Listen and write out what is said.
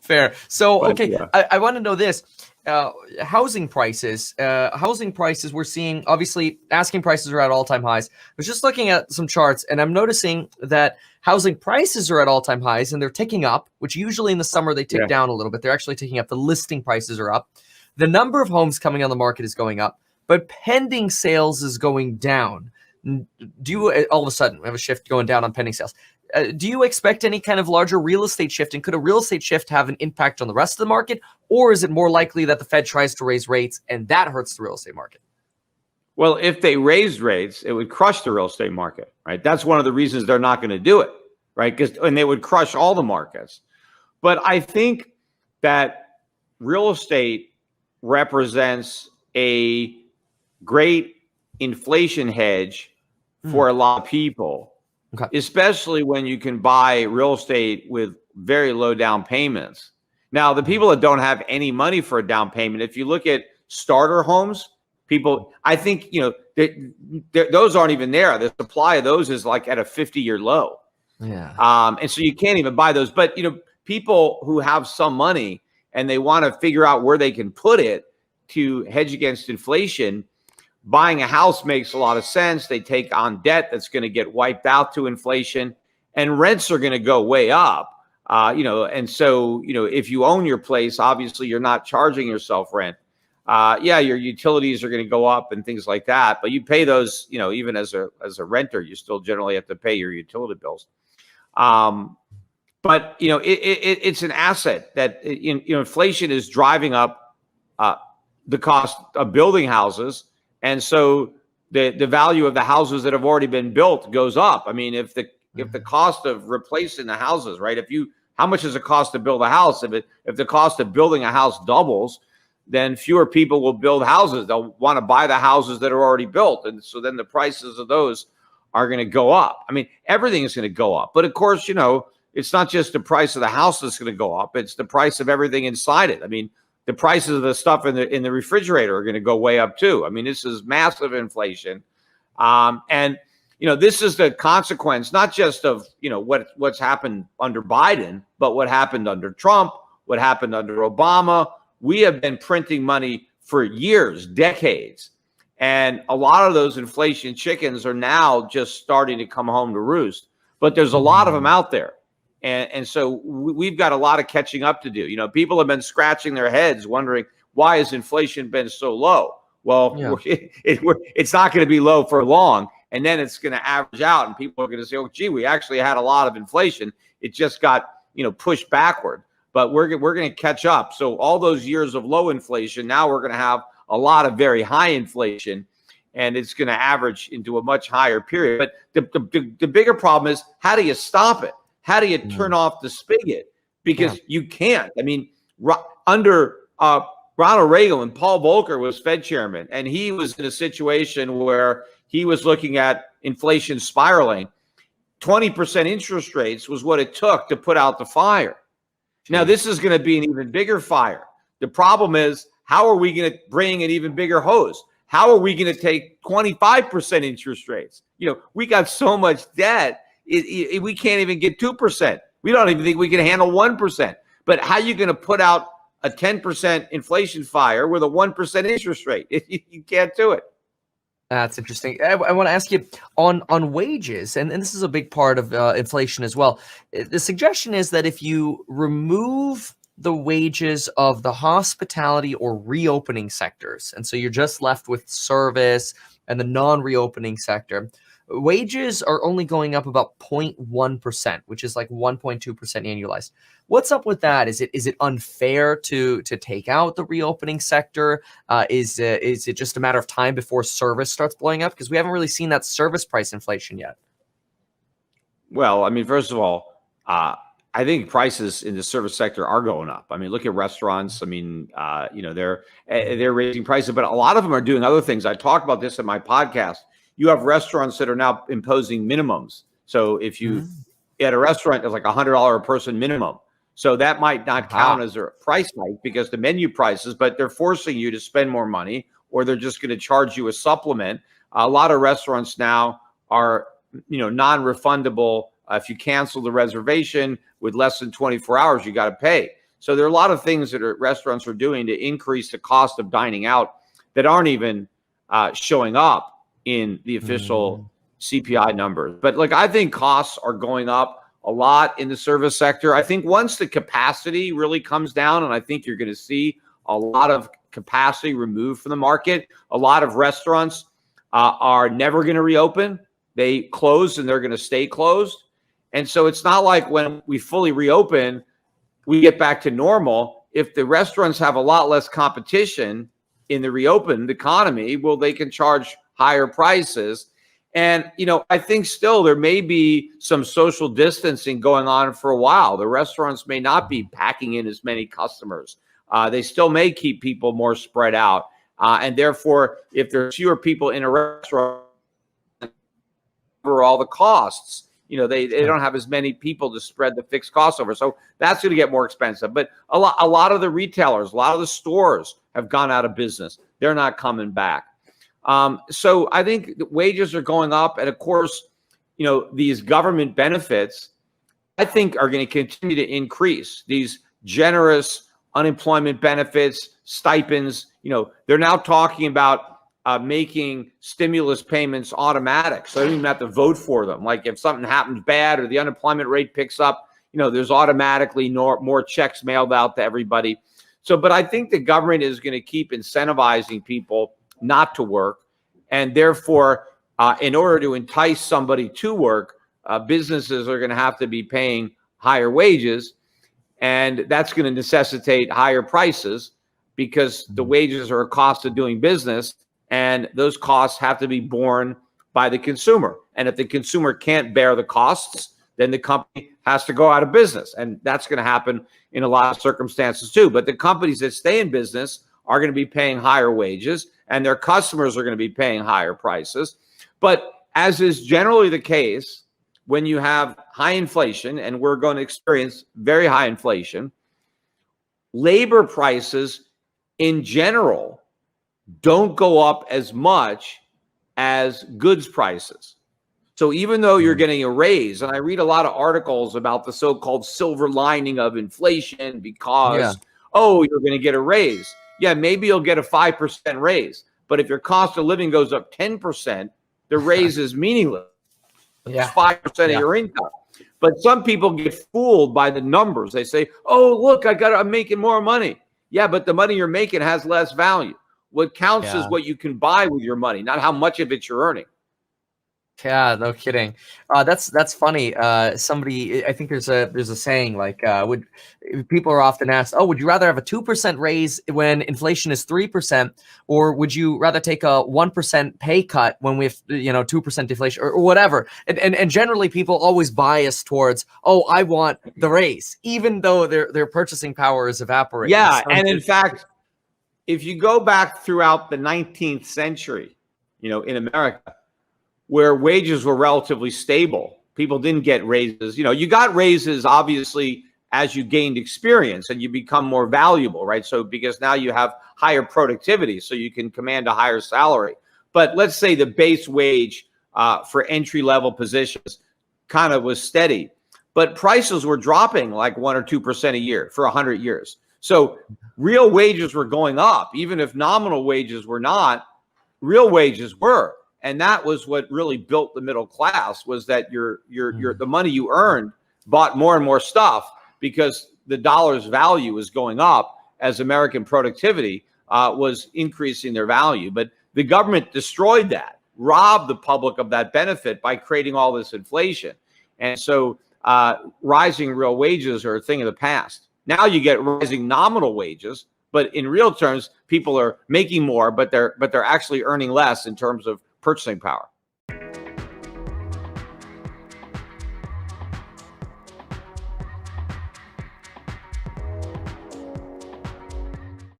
Fair. So, But, okay, yeah. I want to know this. Housing prices, we're seeing, obviously, asking prices are at all-time highs. I was just looking at some charts, and I'm noticing that housing prices are at all-time highs, and they're ticking up, which usually in the summer they tick Yeah. down a little bit. They're actually ticking up. The listing prices are up. The number of homes coming on the market is going up, but pending sales is going down. Do you, all of a sudden, we have a shift going down on pending sales. Do you expect any kind of larger real estate shift? And could a real estate shift have an impact on the rest of the market? Or is it more likely that the Fed tries to raise rates and that hurts the real estate market? Well, if they raised rates, it would crush the real estate market, right? That's one of the reasons they're not going to do it, right? And they would crush all the markets. But I think that real estate represents a great inflation hedge for a lot of people, especially when you can buy real estate with very low down payments. Now, the people that don't have any money for a down payment, if you look at starter homes, people, I think, those aren't even there. The supply of those is like at a 50-year low. Yeah. And so you can't even buy those. But, people who have some money and they want to figure out where they can put it to hedge against inflation, buying a house makes a lot of sense. They take on debt that's going to get wiped out to inflation, and rents are going to go way up. And so, if you own your place, obviously you're not charging yourself rent. Your utilities are going to go up and things like that, but you pay those, even as a renter, you still generally have to pay your utility bills. But it's an asset that inflation is driving up the cost of building houses. And so the value of the houses that have already been built goes up. I mean, if the cost of replacing the houses, right? How much does it cost to build a house? If the cost of building a house doubles, then fewer people will build houses. They'll want to buy the houses that are already built. And so then the prices of those are going to go up. I mean, everything is going to go up. But of course, it's not just the price of the house that's going to go up. It's the price of everything inside it. I mean, the prices of the stuff in the refrigerator are going to go way up too. I mean, this is massive inflation. And this is the consequence, not just of, what's happened under Biden, but what happened under Trump, what happened under Obama. We have been printing money for years, decades. And a lot of those inflation chickens are now just starting to come home to roost. But there's a lot of them out there. And so we've got a lot of catching up to do. People have been scratching their heads wondering, why has inflation been so low? Well, it's not going to be low for long. And then it's going to average out and people are going to say, oh, gee, we actually had a lot of inflation. It just got, pushed backward. But we're going to catch up. So all those years of low inflation, now we're going to have a lot of very high inflation. And it's going to average into a much higher period. But the bigger problem is, how do you stop it? How do you turn off the spigot? Because you can't. I mean, under Ronald Reagan, when Paul Volcker was Fed chairman, and he was in a situation where he was looking at inflation spiraling, 20% interest rates was what it took to put out the fire. Now, this is going to be an even bigger fire. The problem is, how are we going to bring an even bigger hose? How are we going to take 25% interest rates? We got so much debt. We can't even get 2%. We don't even think we can handle 1%. But how are you going to put out a 10% inflation fire with a 1% interest rate? You can't do it. That's interesting. I want to ask you on wages, and this is a big part of inflation as well. The suggestion is that if you remove the wages of the hospitality or reopening sectors, and so you're just left with service and the non-reopening sector, wages are only going up about 0.1%, which is like 1.2% annualized. What's up with that? Is it unfair to take out the reopening sector? Is it just a matter of time before service starts blowing up? Because we haven't really seen that service price inflation yet. Well, I mean, first of all, I think prices in the service sector are going up. I mean, look at restaurants. I mean, they're raising prices, but a lot of them are doing other things. I talked about this in my podcast. You have restaurants that are now imposing minimums. So if you at a restaurant, there's like $100 a person minimum. So that might not count as a price hike because the menu prices, but they're forcing you to spend more money, or they're just going to charge you a supplement. A lot of restaurants now are, non-refundable. If you cancel the reservation with less than 24 hours, you got to pay. So there are a lot of things that restaurants are doing to increase the cost of dining out that aren't even showing up in the official CPI numbers. But like, I think costs are going up a lot in the service sector. I think once the capacity really comes down, and I think you're going to see a lot of capacity removed from the market, a lot of restaurants are never going to reopen. They close and they're going to stay closed. And so it's not like when we fully reopen, we get back to normal. If the restaurants have a lot less competition in the reopened economy, well, they can charge higher prices. And, you know, I think still there may be some social distancing going on for a while. The restaurants may not be packing in as many customers. They still may keep people more spread out. And therefore, if there's fewer people in a restaurant, cover all the costs, you know, they don't have as many people to spread the fixed costs over. So that's going to get more expensive. But a lot of the retailers, a lot of the stores have gone out of business. They're not coming back. So I think the wages are going up. And of course, you know, these government benefits, I think, are going to continue to increase. These generous unemployment benefits, stipends, you know, they're now talking about making stimulus payments automatic. So you don't even have to vote for them. Like if something happens bad or the unemployment rate picks up, you know, there's automatically more checks mailed out to everybody. So, but I think the government is going to keep incentivizing people not to work. And therefore, in order to entice somebody to work, businesses are going to have to be paying higher wages. And that's going to necessitate higher prices because the wages are a cost of doing business. And those costs have to be borne by the consumer. And if the consumer can't bear the costs, then the company has to go out of business. And that's going to happen in a lot of circumstances too. But the companies that stay in business are going to be paying higher wages and their customers are going to be paying higher prices. But as is generally the case, when you have high inflation, and we're going to experience very high inflation, labor prices in general don't go up as much as goods prices. So even though you're getting a raise, and I read a lot of articles about the so-called silver lining of inflation because, oh, you're going to get a raise. Yeah, maybe you'll get a 5% raise. But if your cost of living goes up 10%, the raise is meaningless. It's 5% of your income. But some people get fooled by the numbers. They say, oh, look, I'm making more money. Yeah, but the money you're making has less value. What counts is what you can buy with your money, not how much of it you're earning. Yeah, no kidding. That's funny. Somebody, I think there's a saying like, people are often asked, oh, would you rather have a 2% raise when inflation is 3%, or would you rather take a 1% pay cut when we have 2% deflation or whatever? And generally people always bias towards, oh, I want the raise, even though their purchasing power is evaporating. Yeah, and in fact, if you go back throughout the 19th century, you know, in America, where wages were relatively stable, people didn't get raises. You know, you got raises, obviously, as you gained experience and you become more valuable, right? So because now you have higher productivity, so you can command a higher salary. But let's say the base wage for entry-level positions kind of was steady, but prices were dropping like 1 or 2% a year for 100 years. So real wages were going up, even if nominal wages were not, real wages were. And that was what really built the middle class, was that the money you earned bought more and more stuff because the dollar's value was going up as American productivity was increasing their value. But the government destroyed that, robbed the public of that benefit by creating all this inflation. And so rising real wages are a thing of the past. Now you get rising nominal wages, but in real terms, people are making more, but they're actually earning less in terms of purchasing power.